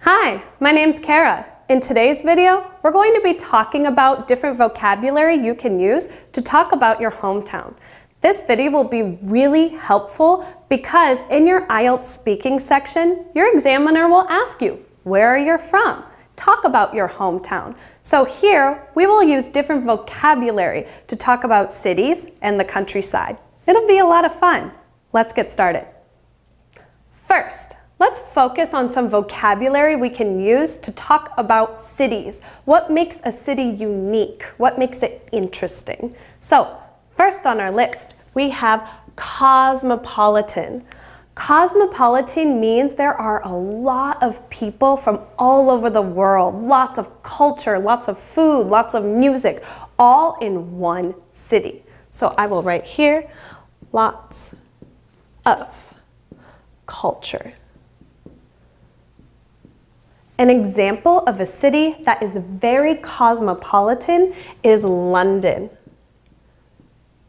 Hi, my name's Kara. In today's video, we're going to be talking about different vocabulary you can use to talk about your hometown. This video will be really helpful because in your IELTS speaking section, your examiner will ask you, where are you from? Talk about your hometown. So here, we will use different vocabulary to talk about cities and the countryside. It'll be a lot of fun. Let's get started. First, let's focus on some vocabulary we can use to talk about cities. What makes a city unique? What makes it interesting? So, first on our list, we have cosmopolitan. Cosmopolitan means there are a lot of people from all over the world, lots of culture, lots of food, lots of music, all in one city. So I will write here, lots of culture. An example of a city that is very cosmopolitan is London.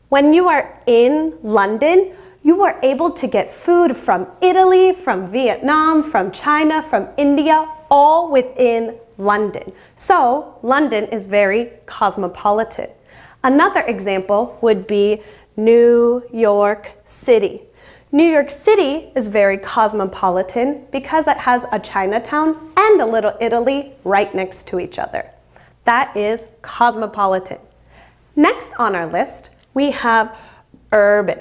When you are in London, you are able to get food from Italy, from Vietnam, from China, from India, all within London. So London is very cosmopolitan. Another example would be New York City. New York City is very cosmopolitan because it has a Chinatown and a Little Italy right next to each other. That is cosmopolitan. Next on our list, we have urban.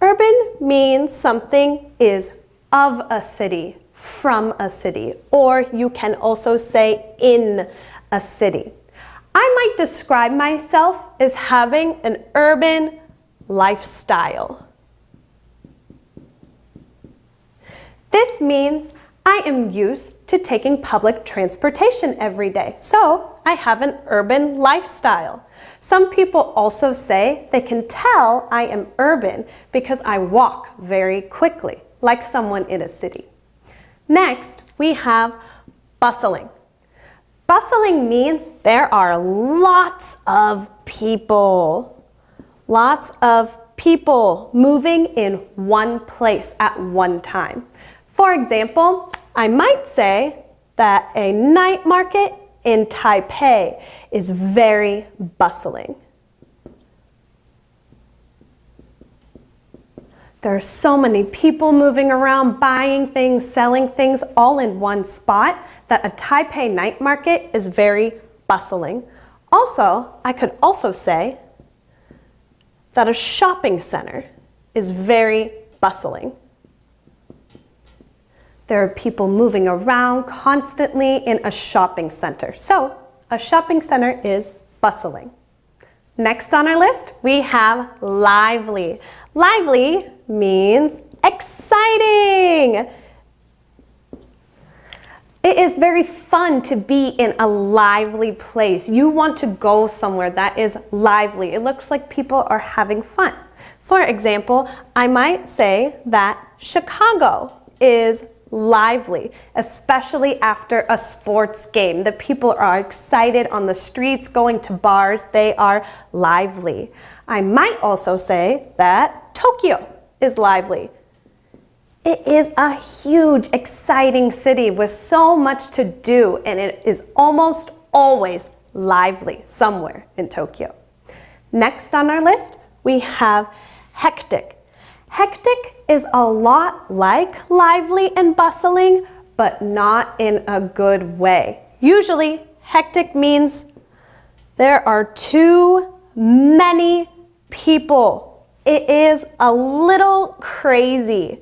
Urban means something is of a city, from a city, or you can also say in a city. I might describe myself as having an urban lifestyle. This means I am used to taking public transportation every day, so I have an urban lifestyle. Some people also say they can tell I am urban because I walk very quickly, like someone in a city. Next, we have bustling. Bustling means there are lots of people. Lots of people moving in one place at one time. For example, I might say that a night market in Taipei is very bustling. There are so many people moving around, buying things, selling things all in one spot that a Taipei night market is very bustling. Also, I could also say that a shopping center is very bustling. There are people moving around constantly in a shopping center. So, a shopping center is bustling. Next on our list, we have lively. Lively means exciting. It is very fun to be in a lively place. You want to go somewhere that is lively. It looks like people are having fun. For example, I might say that Chicago is lively, especially after a sports game. The people are excited on the streets, going to bars. They are lively. I might also say that Tokyo is lively. It is a huge, exciting city with so much to do, and it is almost always lively somewhere in Tokyo. Next on our list, we have hectic. Hectic is a lot like lively and bustling, but not in a good way. Usually, hectic means there are too many people. It is a little crazy.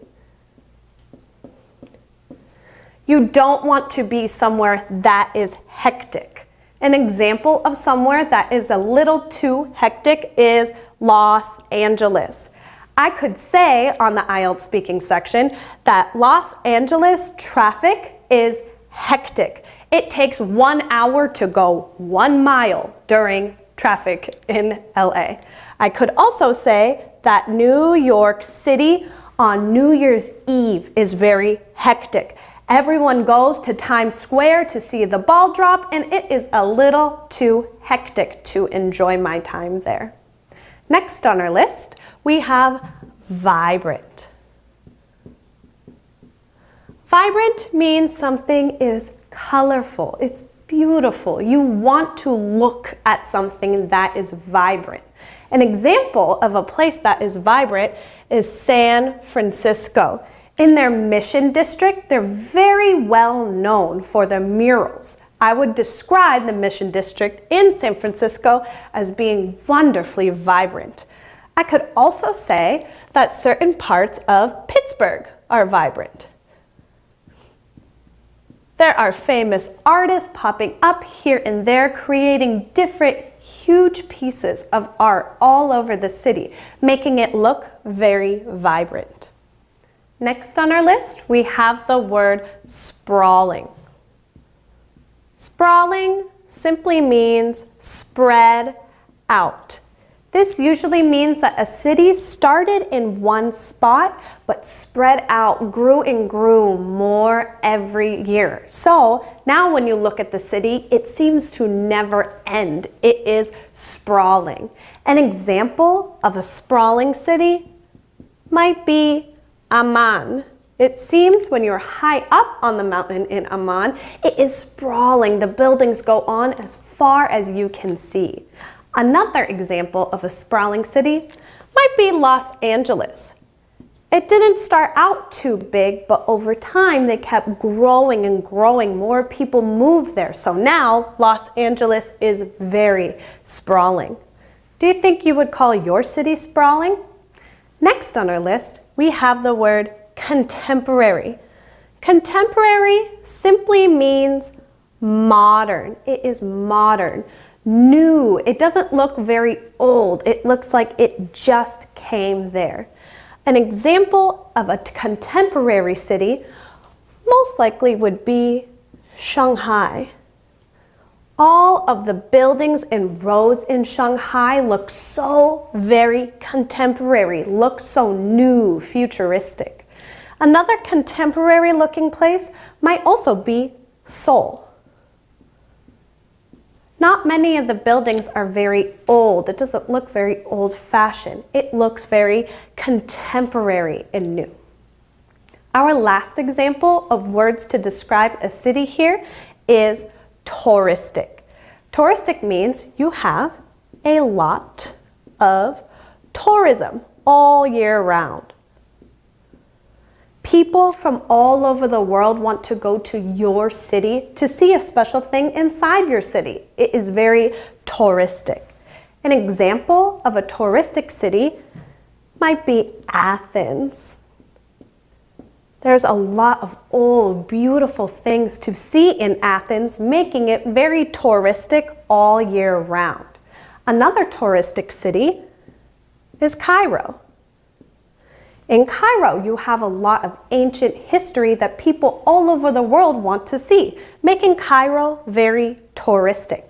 You don't want to be somewhere that is hectic. An example of somewhere that is a little too hectic is Los Angeles. I could say on the IELTS speaking section that Los Angeles traffic is hectic. It takes 1 hour to go 1 mile during traffic in LA. I could also say that New York City on New Year's Eve is very hectic. Everyone goes to Times Square to see the ball drop, and it is a little too hectic to enjoy my time there. Next on our list, we have vibrant. Vibrant means something is colorful. It's beautiful. You want to look at something that is vibrant. An example of a place that is vibrant is San Francisco. In their Mission District, they're very well known for their murals. I would describe the Mission District in San Francisco as being wonderfully vibrant. I could also say that certain parts of Pittsburgh are vibrant. There are famous artists popping up here and there, creating different huge pieces of art all over the city, making it look very vibrant. Next on our list, we have the word sprawling. Sprawling simply means spread out. This usually means that a city started in one spot, but spread out, grew and grew more every year. So now when you look at the city, it seems to never end. It is sprawling. An example of a sprawling city might be Amman. It seems when you're high up on the mountain in Amman, it is sprawling. The buildings go on as far as you can see. Another example of a sprawling city might be Los Angeles. It didn't start out too big, but over time they kept growing and growing. More people moved there. So now Los Angeles is very sprawling. Do you think you would call your city sprawling? Next on our list, we have the word contemporary. Contemporary simply means modern. It is modern. New. It doesn't look very old. It looks like it just came there. An example of a contemporary city most likely would be Shanghai. All of the buildings and roads in Shanghai look so very contemporary, look so new, futuristic. Another contemporary looking place might also be Seoul. Not many of the buildings are very old. It doesn't look very old-fashioned. It looks very contemporary and new. Our last example of words to describe a city here is touristic. Touristic means you have a lot of tourism all year round. People from all over the world want to go to your city to see a special thing inside your city. It is very touristic. An example of a touristic city might be Athens. There's a lot of old, beautiful things to see in Athens, making it very touristic all year round. Another touristic city is Cairo. In Cairo, you have a lot of ancient history that people all over the world want to see, making Cairo very touristic.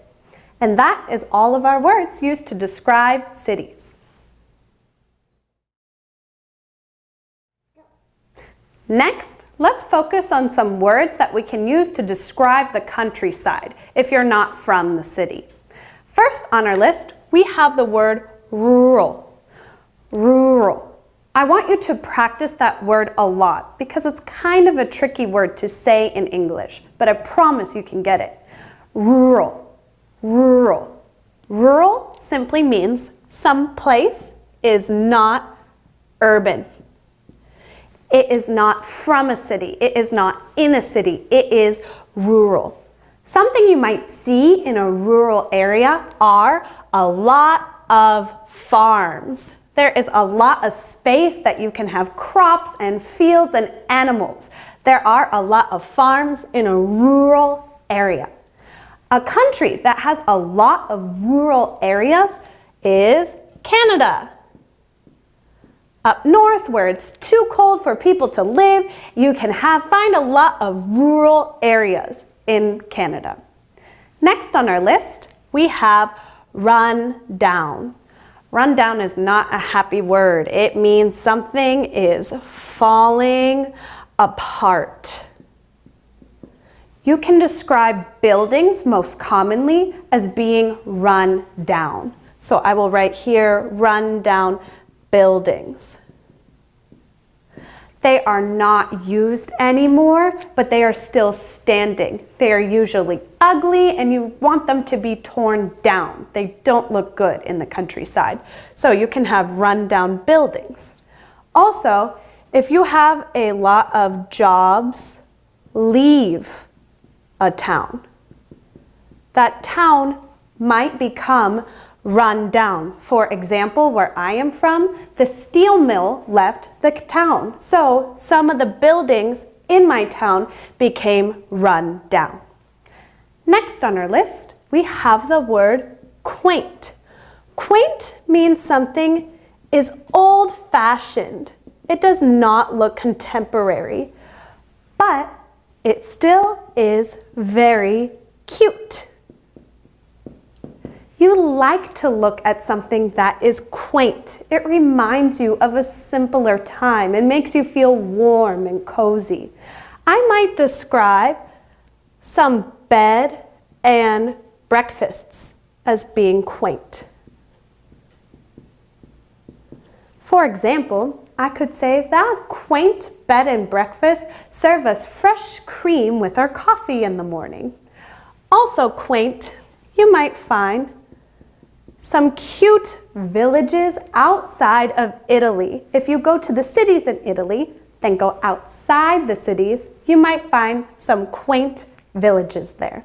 And that is all of our words used to describe cities. Next, let's focus on some words that we can use to describe the countryside if you're not from the city. First on our list, we have the word rural. Rural. I want you to practice that word a lot because it's kind of a tricky word to say in English, but I promise you can get it. Rural, rural. Rural simply means some place is not urban. It is not from a city. It is not in a city. It is rural. Something you might see in a rural area are a lot of farms. There is a lot of space that you can have crops and fields and animals. There are a lot of farms in a rural area. A country that has a lot of rural areas is Canada. Up north, where it's too cold for people to live, you can find a lot of rural areas in Canada. Next on our list, we have run down. Run down is not a happy word. It means something is falling apart. You can describe buildings most commonly as being run down. So I will write here, run down buildings. They are not used anymore, but they are still standing. They are usually ugly and you want them to be torn down. They don't look good in the countryside. So you can have run-down buildings. Also, if you have a lot of jobs leave a town, that town might become run down. For example, where I am from, the steel mill left the town. So some of the buildings in my town became run down. Next on our list, we have the word quaint. Quaint means something is old-fashioned. It does not look contemporary, but it still is very cute. You like to look at something that is quaint. It reminds you of a simpler time and makes you feel warm and cozy. I might describe some bed and breakfasts as being quaint. For example, I could say that quaint bed and breakfast serve us fresh cream with our coffee in the morning. Also quaint, you might find some cute villages outside of Italy. If you go to the cities in Italy, then go outside the cities, you might find some quaint villages there.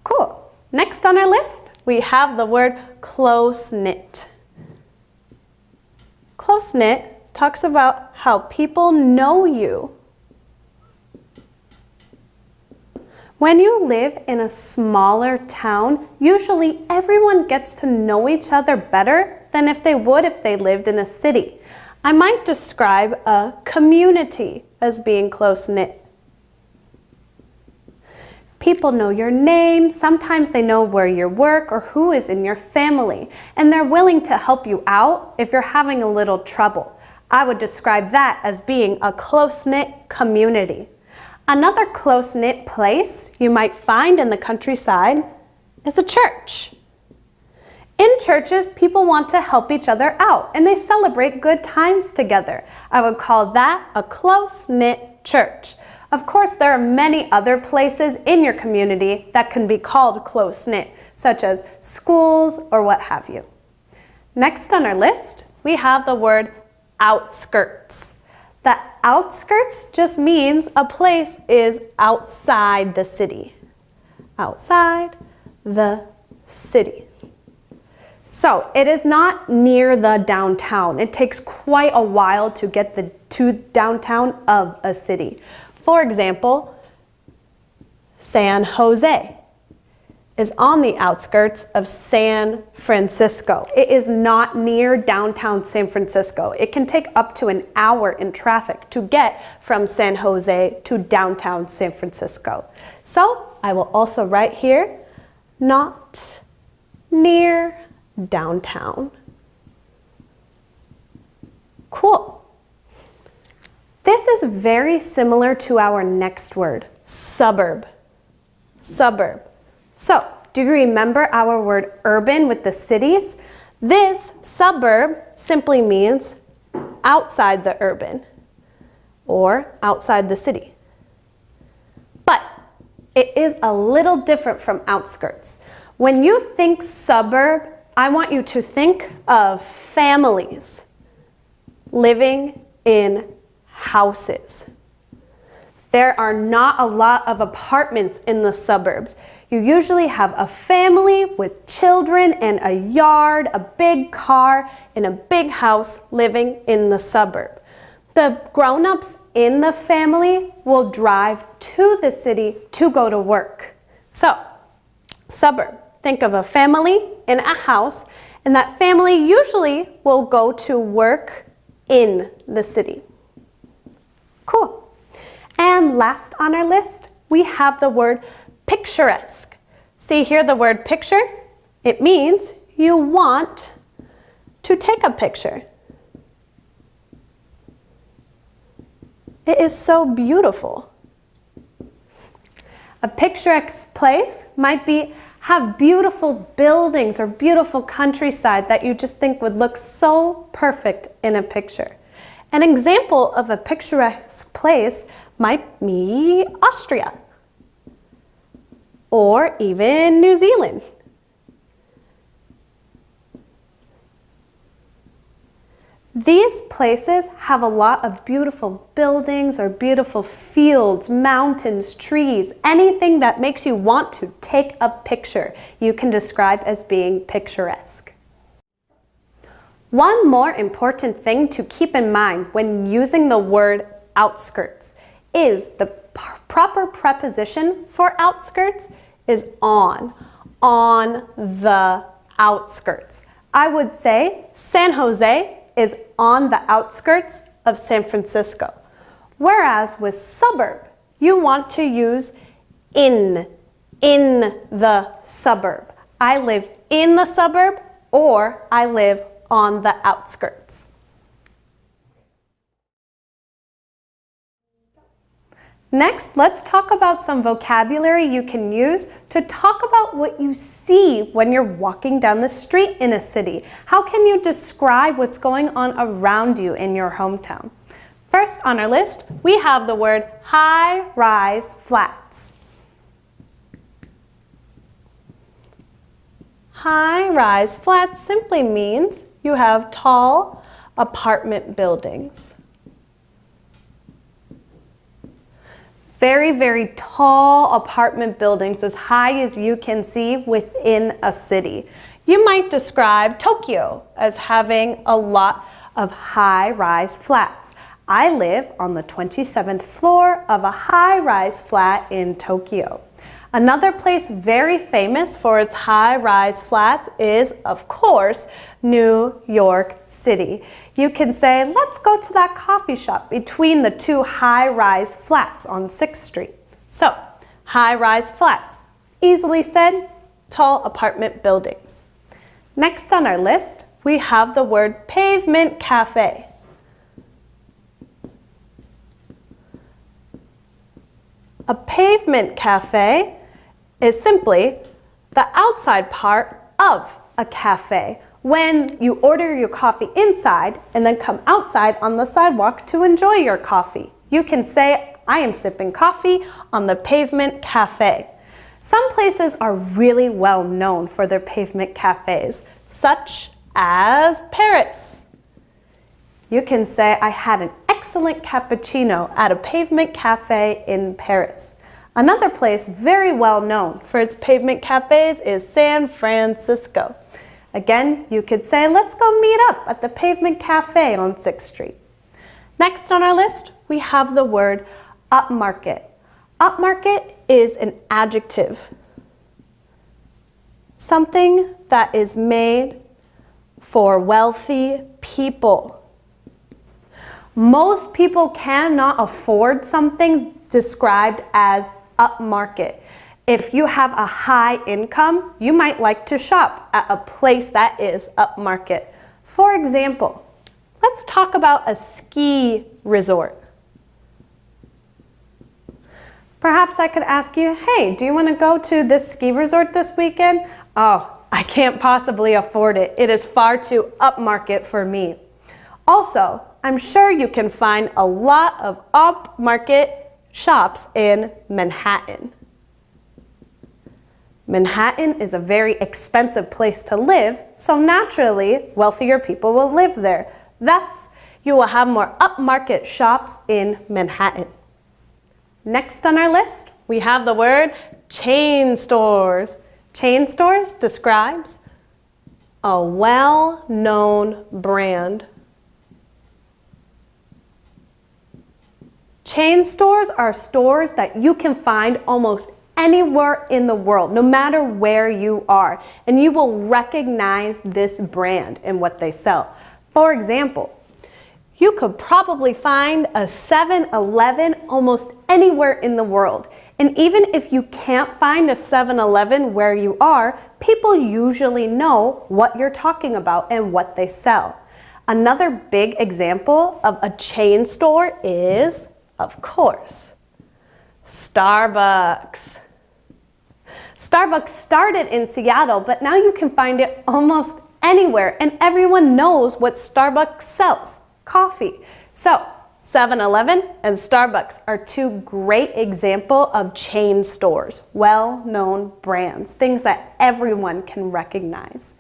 Cool. Next on our list, we have the word close-knit. Close-knit talks about how people know you. When you live in a smaller town, usually everyone gets to know each other better than if they would if they lived in a city. I might describe a community as being close-knit. People know your name, sometimes they know where you work or who is in your family, and they're willing to help you out if you're having a little trouble. I would describe that as being a close-knit community. Another close-knit place you might find in the countryside is a church. In churches, people want to help each other out and they celebrate good times together. I would call that a close-knit church. Of course, there are many other places in your community that can be called close-knit, such as schools or what have you. Next on our list, we have the word outskirts. The outskirts just means a place is outside the city. Outside the city. So it is not near the downtown. It takes quite a while to get to downtown of a city. For example, San Jose is on the outskirts of San Francisco. It is not near downtown San Francisco. It can take up to an hour in traffic to get from San Jose to downtown San Francisco. So I will also write here, not near downtown. Cool. This is very similar to our next word, suburb. Suburb. So, do you remember our word urban with the cities? This suburb simply means outside the urban or outside the city. But it is a little different from outskirts. When you think suburb, I want you to think of families living in houses. There are not a lot of apartments in the suburbs. You usually have a family with children and a yard, a big car, and a big house living in the suburb. The grown-ups in the family will drive to the city to go to work. So, suburb. Think of a family in a house, and that family usually will go to work in the city. Cool. And last on our list, we have the word picturesque. See here the word picture? It means you want to take a picture. It is so beautiful. A picturesque place might have beautiful buildings or beautiful countryside that you just think would look so perfect in a picture. An example of a picturesque place might be Austria or even New Zealand. These places have a lot of beautiful buildings or beautiful fields, mountains, trees, anything that makes you want to take a picture. You can describe as being picturesque. One more important thing to keep in mind when using the word outskirts is the proper preposition for outskirts is on the outskirts. I would say San Jose is on the outskirts of San Francisco. Whereas with suburb, you want to use in the suburb. I live in the suburb or I live on the outskirts. Next, let's talk about some vocabulary you can use to talk about what you see when you're walking down the street in a city. How can you describe what's going on around you in your hometown? First on our list, we have the word high-rise flats. High-rise flats simply means you have tall apartment buildings. Very, very tall apartment buildings as high as you can see within a city. You might describe Tokyo as having a lot of high-rise flats. I live on the 27th floor of a high-rise flat in Tokyo. Another place very famous for its high-rise flats is, of course, New York City. You can say, let's go to that coffee shop between the two high-rise flats on 6th Street. So, high-rise flats. Easily said, tall apartment buildings. Next on our list, we have the word pavement cafe. A pavement cafe is simply the outside part of a cafe when you order your coffee inside and then come outside on the sidewalk to enjoy your coffee. You can say, I am sipping coffee on the pavement cafe. Some places are really well known for their pavement cafes, such as Paris. You can say, I had an excellent cappuccino at a pavement cafe in Paris. Another place very well known for its pavement cafes is San Francisco. Again, you could say, let's go meet up at the pavement cafe on 6th Street. Next on our list, we have the word upmarket. Upmarket is an adjective. Something that is made for wealthy people. Most people cannot afford something described as upmarket. If you have a high income, you might like to shop at a place that is upmarket. For example, let's talk about a ski resort. Perhaps I could ask you, hey, do you want to go to this ski resort this weekend? Oh, I can't possibly afford it. It is far too upmarket for me. Also, I'm sure you can find a lot of upmarket shops in Manhattan. Manhattan is a very expensive place to live, so naturally, wealthier people will live there. Thus, you will have more upmarket shops in Manhattan. Next on our list, we have the word chain stores. Chain stores describes a well-known brand. Chain stores are stores that you can find almost anywhere in the world, no matter where you are, and you will recognize this brand and what they sell. For example, you could probably find a 7-Eleven almost anywhere in the world. And even if you can't find a 7-Eleven where you are, people usually know what you're talking about and what they sell. Another big example of a chain store is, of course, Starbucks. Starbucks started in Seattle, but now you can find it almost anywhere, and everyone knows what Starbucks sells. Coffee. So 7-Eleven and Starbucks are two great examples of chain stores, well-known brands, things that everyone can recognize.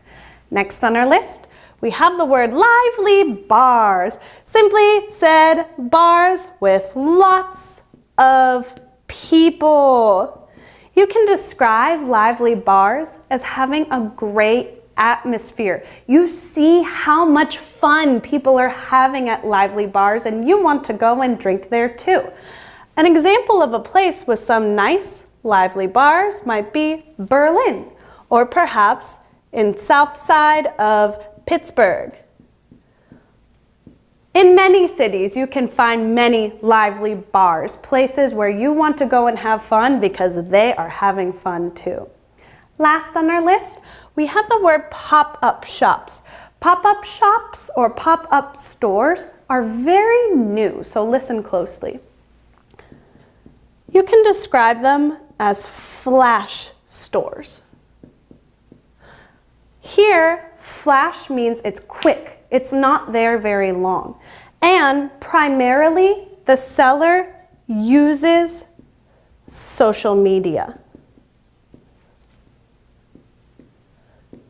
Next on our list, we have the word lively bars. Simply said, bars with lots of people. You can describe lively bars as having a great atmosphere. You see how much fun people are having at lively bars and you want to go and drink there too. An example of a place with some nice lively bars might be Berlin, or perhaps in south side of Pittsburgh. In many cities, you can find many lively bars, places where you want to go and have fun because they are having fun too. Last on our list, we have the word pop-up shops. Pop-up shops or pop-up stores are very new, so listen closely. You can describe them as flash stores. Here, flash means it's quick. It's not there very long. And primarily, the seller uses social media.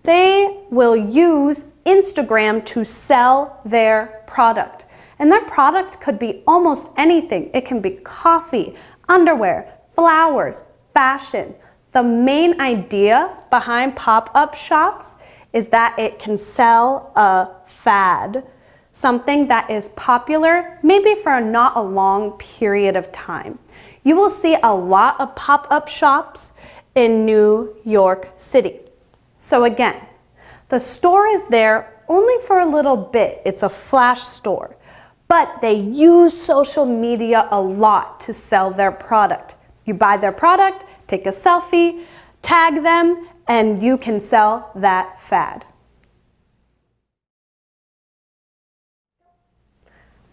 They will use Instagram to sell their product. And their product could be almost anything. It can be coffee, underwear, flowers, fashion. The main idea behind pop-up shops is that it can sell a fad, something that is popular maybe for not a long period of time. You will see a lot of pop-up shops in New York City. So again, the store is there only for a little bit. It's a flash store, but they use social media a lot to sell their product. You buy their product, take a selfie, tag them, and you can sell that fad.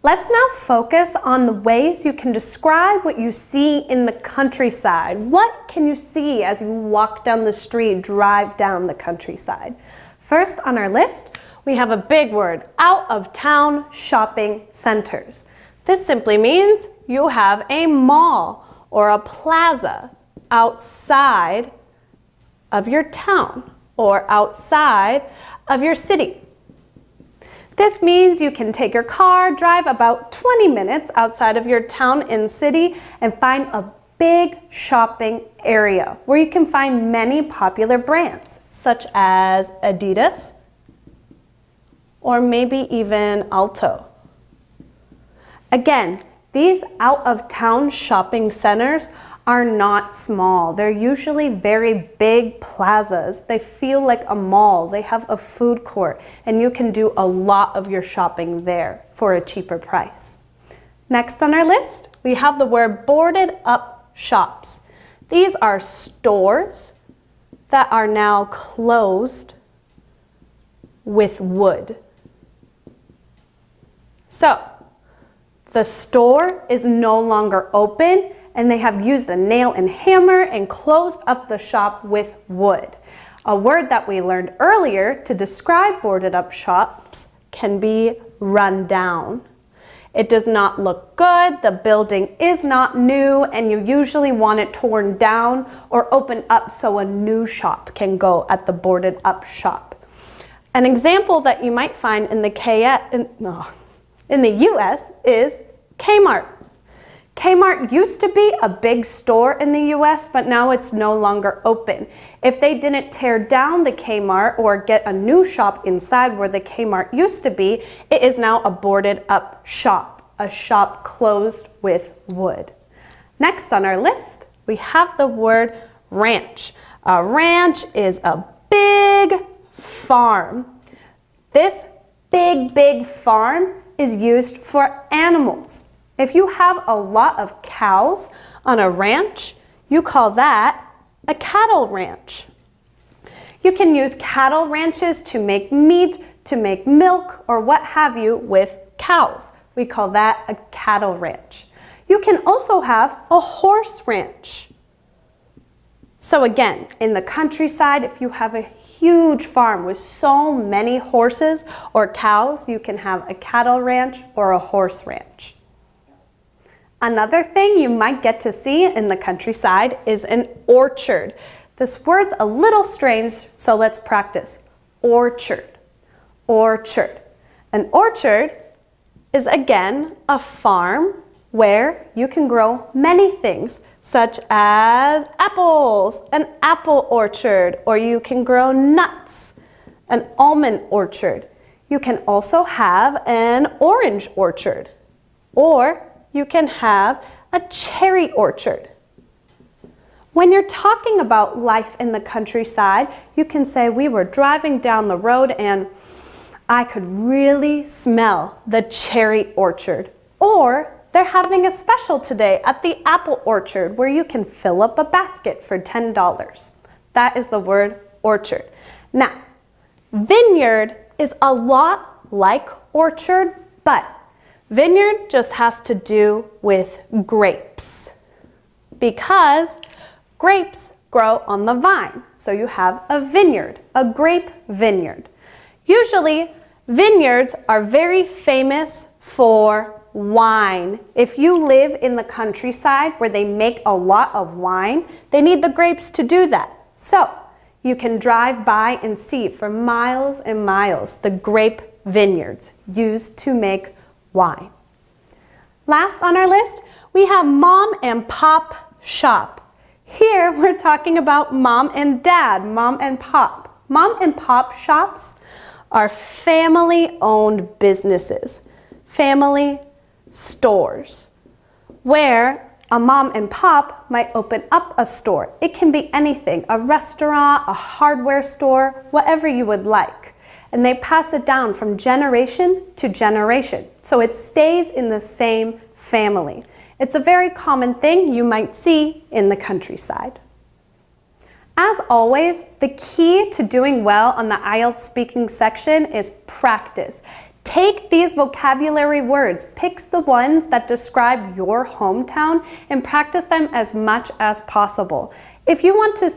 Let's now focus on the ways you can describe what you see in the countryside. What can you see as you walk down the street, drive down the countryside? First on our list, we have a big word, out-of-town shopping centers. This simply means you have a mall or a plaza outside of your town or outside of your city. This means you can take your car, drive about 20 minutes outside of your town and city and find a big shopping area where you can find many popular brands such as Adidas or maybe even Alto. Again, these out-of-town shopping centers are not small. They're usually very big plazas. They feel like a mall. They have a food court, and you can do a lot of your shopping there for a cheaper price. Next on our list, we have the word boarded up shops. These are stores that are now closed with wood. So, the store is no longer open and they have used a nail and hammer and closed up the shop with wood. A word that we learned earlier to describe boarded up shops can be run down. It does not look good, the building is not new, and you usually want it torn down or opened up so a new shop can go at the boarded up shop. An example that you might find in the US is Kmart. Kmart used to be a big store in the US, but now it's no longer open. If they didn't tear down the Kmart or get a new shop inside where the Kmart used to be, it is now a boarded up shop, a shop closed with wood. Next on our list, we have the word ranch. A ranch is a big farm. This big farm is used for animals. If you have a lot of cows on a ranch, you call that a cattle ranch. You can use cattle ranches to make meat, to make milk, or what have you with cows. We call that a cattle ranch. You can also have a horse ranch. So again, in the countryside, if you have a huge farm with so many horses or cows, you can have a cattle ranch or a horse ranch. Another thing you might get to see in the countryside is an orchard. This word's a little strange, so let's practice. Orchard, orchard. An orchard is again a farm where you can grow many things, such as apples, an apple orchard, or you can grow nuts, an almond orchard. You can also have an orange orchard, or you can have a cherry orchard. When you're talking about life in the countryside, you can say, we were driving down the road and I could really smell the cherry orchard. Or they're having a special today at the apple orchard where you can fill up a basket for $10. That is the word orchard. Now, vineyard is a lot like orchard, but vineyard just has to do with grapes because grapes grow on the vine. So you have a vineyard, a grape vineyard. Usually, vineyards are very famous for wine. If you live in the countryside where they make a lot of wine, they need the grapes to do that. So you can drive by and see for miles and miles the grape vineyards used to make wine. Last on our list, we have mom and pop shop. Here we're talking about mom and dad, mom and pop. Mom and pop shops are family-owned businesses, family stores, where a mom and pop might open up a store. It can be anything, a restaurant, a hardware store, whatever you would like. And they pass it down from generation to generation, so it stays in the same family. It's a very common thing you might see in the countryside. As always, the key to doing well on the IELTS speaking section is practice. Take these vocabulary words, pick the ones that describe your hometown, and practice them as much as possible. If you want to